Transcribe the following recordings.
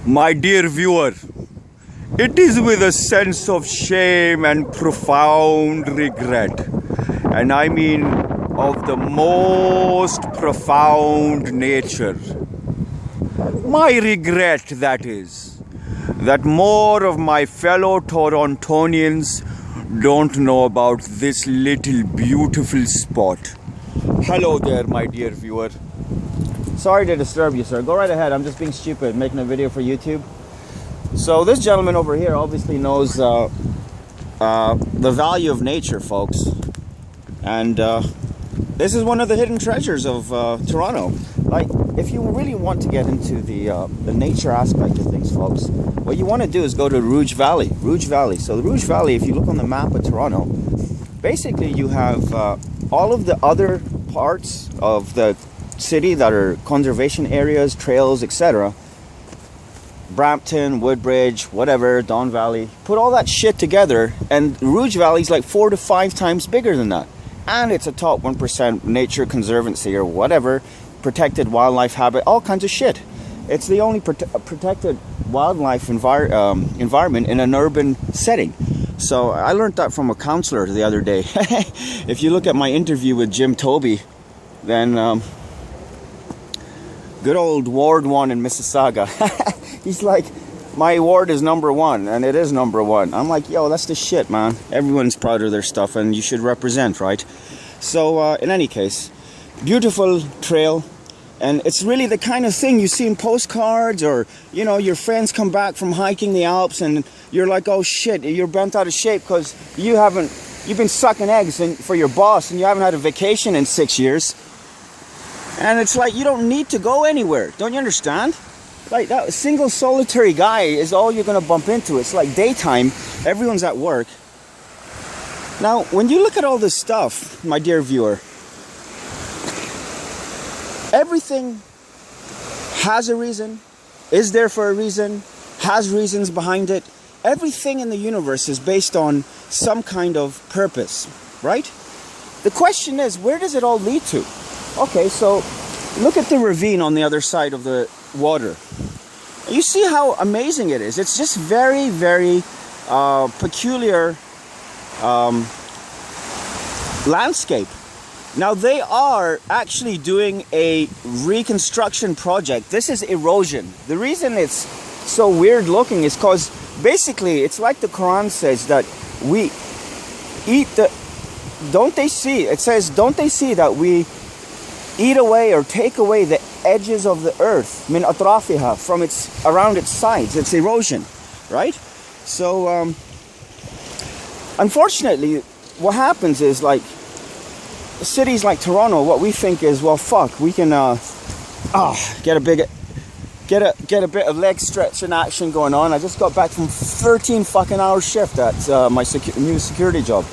My dear viewer, it is with a sense of shame and profound regret, and I mean of the most profound nature. My regret, that is, that more of my fellow Torontonians don't know about this little beautiful spot. Hello there, my dear viewer. Sorry to disturb you, sir. Go right ahead. I'm just being stupid, making a video for YouTube. So this gentleman over here obviously knows the value of nature, folks. And this is one of the hidden treasures of Toronto. Like, if you really want to get into the nature aspect of things, folks, what you want to do is go to Rouge Valley. Rouge Valley. So the Rouge Valley, if you look on the map of Toronto, basically you have all of the other parts of the city that are conservation areas, trails, etc. Brampton, Woodbridge, whatever, Don Valley. Put all that shit together, and Rouge Valley is like 4 to 5 times bigger than that. And it's a top 1% nature conservancy or whatever, protected wildlife habitat, all kinds of shit. It's the only protected wildlife environment in an urban setting. So I learned that from a counselor the other day. If you look at my interview with Jim Toby, then good old Ward 1 in Mississauga. He's like, my ward is #1, and it is #1. I'm like, yo, that's the shit, man. Everyone's proud of their stuff, and you should represent, right? So, in any case, beautiful trail, and it's really the kind of thing you see in postcards, or, you know, your friends come back from hiking the Alps, and you're like, oh shit, you're bent out of shape because you've been sucking eggs for your boss, and you haven't had a vacation in 6 years. And it's like, you don't need to go anywhere. Don't you understand? Like, that single solitary guy is all you're going to bump into. It's like daytime. Everyone's at work. Now, when you look at all this stuff, my dear viewer, everything has a reason, is there for a reason, has reasons behind it. Everything in the universe is based on some kind of purpose, right? The question is, where does it all lead to? Okay, so look at the ravine on the other side of the water. You see how amazing it is. It's just very, very peculiar landscape. Now, they are actually doing a reconstruction project. This is erosion. The reason it's so weird looking is because basically it's like the Quran says that we eat the... Don't they see? It says, don't they see that we eat away or take away the edges of the earth, min atrafiha, from around its sides. It's erosion, right? So unfortunately, what happens is, like, cities like Toronto, what we think is, well, fuck, we can get a bit of leg stretching action going on. I just got back from 13 fucking hour shift at my new security job.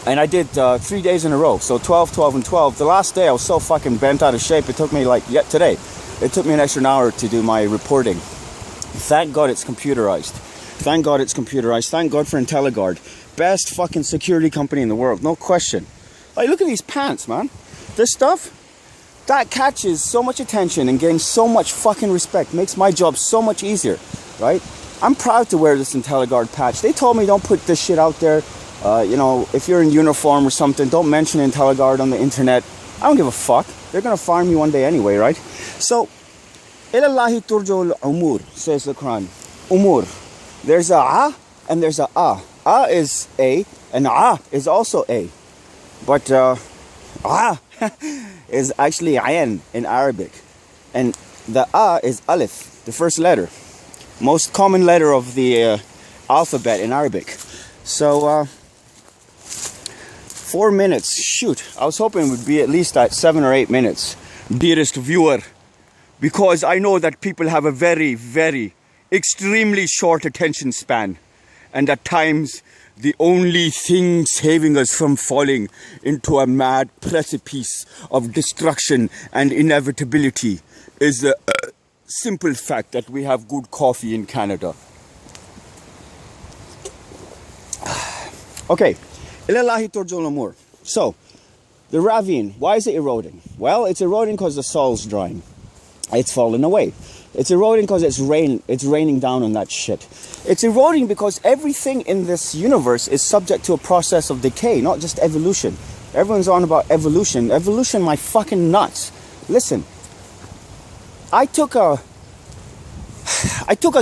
And I did 3 days in a row, so 12, 12, and 12. The last day I was so fucking bent out of shape, it took me today, it took me an extra hour to do my reporting. Thank God it's computerized. Thank God it's computerized. Thank God for IntelliGuard. Best fucking security company in the world, no question. Like, look at these pants, man. This stuff, that catches so much attention and getting so much fucking respect, makes my job so much easier, right? I'm proud to wear this IntelliGuard patch. They told me don't put this shit out there. You know, if you're in uniform or something, don't mention IntelliGuard on the internet. I don't give a fuck. They're gonna farm you one day anyway, right? So, ilallahi turjul umur, says the Quran. Umur. There's a ah and there's a ah. Ah is a and ah is also a. But ah is actually ayn in Arabic. And the ah is alif, the first letter. Most common letter of the alphabet in Arabic. So, 4 minutes, shoot, I was hoping it would be at least at 7 or 8 minutes, dearest viewer, because I know that people have a very, very, extremely short attention span, and at times the only thing saving us from falling into a mad precipice of destruction and inevitability is the simple fact that we have good coffee in Canada. Okay, ilallahi turjul umur. So, the ravine, why is it eroding? Well, it's eroding because the soil's drying. It's fallen away. It's eroding because it's raining down on that shit. It's eroding because everything in this universe is subject to a process of decay, not just evolution. Everyone's on about evolution. Evolution, my fucking nuts. Listen, I took a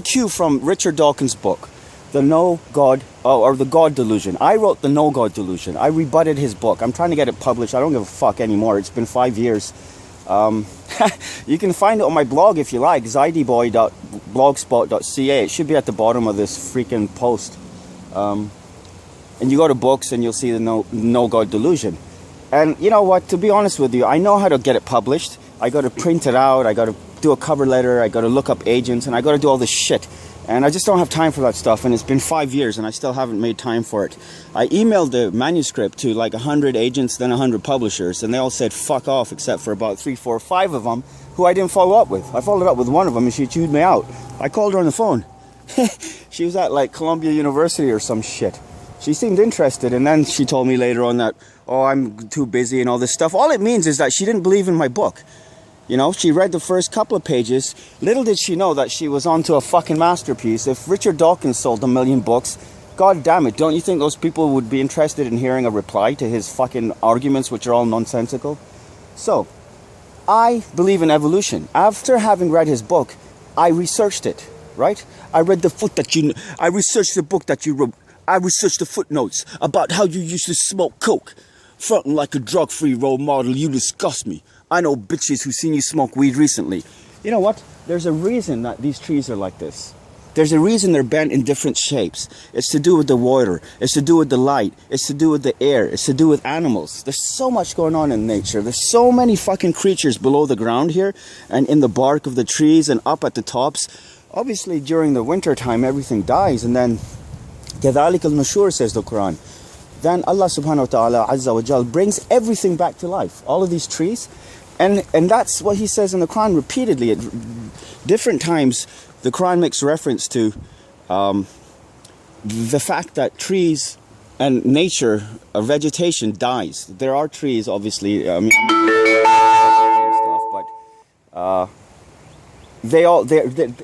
cue from Richard Dawkins' book, The No God, or The God Delusion. I wrote The No God Delusion. I rebutted his book. I'm trying to get it published. I don't give a fuck anymore. It's been 5 years. You can find it on my blog if you like, zaidiboy.blogspot.ca. It should be at the bottom of this freaking post. And you go to books and you'll see the No God Delusion. And you know what, to be honest with you, I know how to get it published. I got to print it out, I got to do a cover letter, I got to look up agents, and I got to do all this shit. And I just don't have time for that stuff, and it's been 5 years and I still haven't made time for it. I emailed the manuscript to like 100 agents, then 100 publishers, and they all said fuck off, except for about 3, 4, 5 of them who I didn't follow up with. I followed up with one of them and she chewed me out. I called her on the phone. She was at like Columbia University or some shit. She seemed interested, and then she told me later on that, oh, I'm too busy and all this stuff. All it means is that she didn't believe in my book. You know, she read the first couple of pages. Little did she know that she was onto a fucking masterpiece. If Richard Dawkins sold 1 million books, god damn it, don't you think those people would be interested in hearing a reply to his fucking arguments, which are all nonsensical? So, I believe in evolution. After having read his book, I researched it, right? I read I researched the book that you wrote. I researched the footnotes about how you used to smoke coke. Fronting like a drug-free role model, you disgust me. I know bitches who seen you smoke weed recently. You know what? There's a reason that these trees are like this. There's a reason they're bent in different shapes. It's to do with the water. It's to do with the light. It's to do with the air. It's to do with animals. There's so much going on in nature. There's so many fucking creatures below the ground here and in the bark of the trees and up at the tops. Obviously, during the winter time, everything dies, and then كذلك النشور, says the Quran. Then Allah subhanahu wa ta'ala azza wa jal brings everything back to life. All of these trees. And that's what he says in the Quran repeatedly. At different times, the Quran makes reference to the fact that trees and nature, vegetation dies. There are trees, obviously. I mean, stuff, but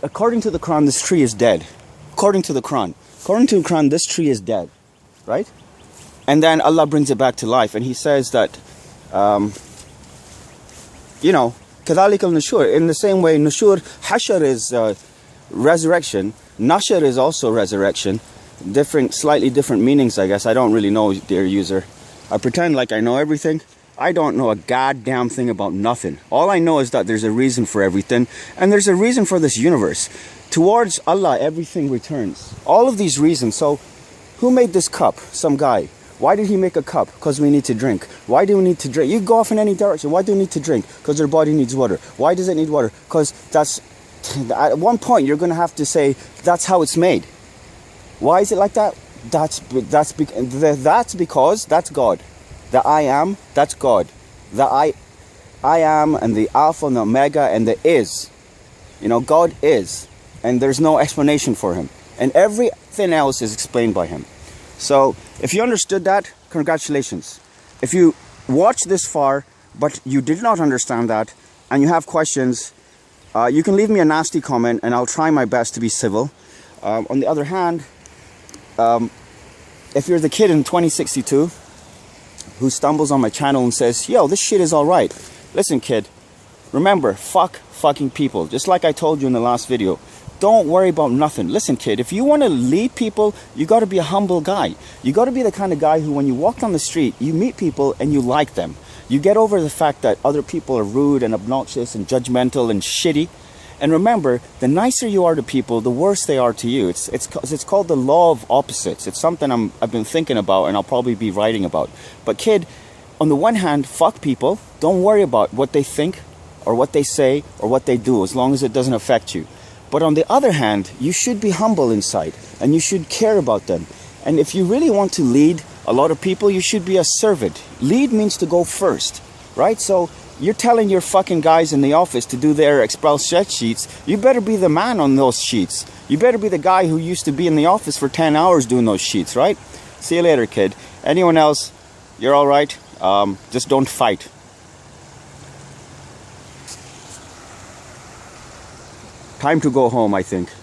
according to the Quran, this tree is dead. According to the Quran, this tree is dead, right? And then Allah brings it back to life, and He says that, you know, كذلك النشور. In the same way, nushur, hashar is resurrection. Nashar is also resurrection. Slightly different meanings, I guess. I don't really know, dear user. I pretend like I know everything. I don't know a goddamn thing about nothing. All I know is that there's a reason for everything, and there's a reason for this universe. Towards Allah, everything returns. All of these reasons. So, who made this cup? Some guy. Why did he make a cup? Because we need to drink. Why do we need to drink? You go off in any direction. Why do we need to drink? Because our body needs water. Why does it need water? Because that's, at one point, you're going to have to say, that's how it's made. Why is it like that? That's because that's God. The I am, that's God. The I am, and the Alpha and the Omega and the is. You know, God is. And there's no explanation for Him. And everything else is explained by Him. So, if you understood that, congratulations. If you watched this far, but you did not understand that, and you have questions, you can leave me a nasty comment, and I'll try my best to be civil. On the other hand, if you're the kid in 2062 who stumbles on my channel and says, yo, this shit is alright. Listen, kid, remember, fucking people. Just like I told you in the last video. Don't worry about nothing. Listen, kid, if you want to lead people, you got to be a humble guy. You got to be the kind of guy who, when you walk down the street, you meet people and you like them. You get over the fact that other people are rude and obnoxious and judgmental and shitty. And remember, the nicer you are to people, the worse they are to you. It's called the law of opposites. It's something I've been thinking about, and I'll probably be writing about. But kid, on the one hand, fuck people. Don't worry about what they think or what they say or what they do, as long as it doesn't affect you. But on the other hand, you should be humble inside, and you should care about them. And if you really want to lead a lot of people, you should be a servant. Lead means to go first, right? So you're telling your fucking guys in the office to do their Excel spreadsheets. You better be the man on those sheets. You better be the guy who used to be in the office for 10 hours doing those sheets, right? See you later, kid. Anyone else, you're all right. Just don't fight. Time to go home, I think.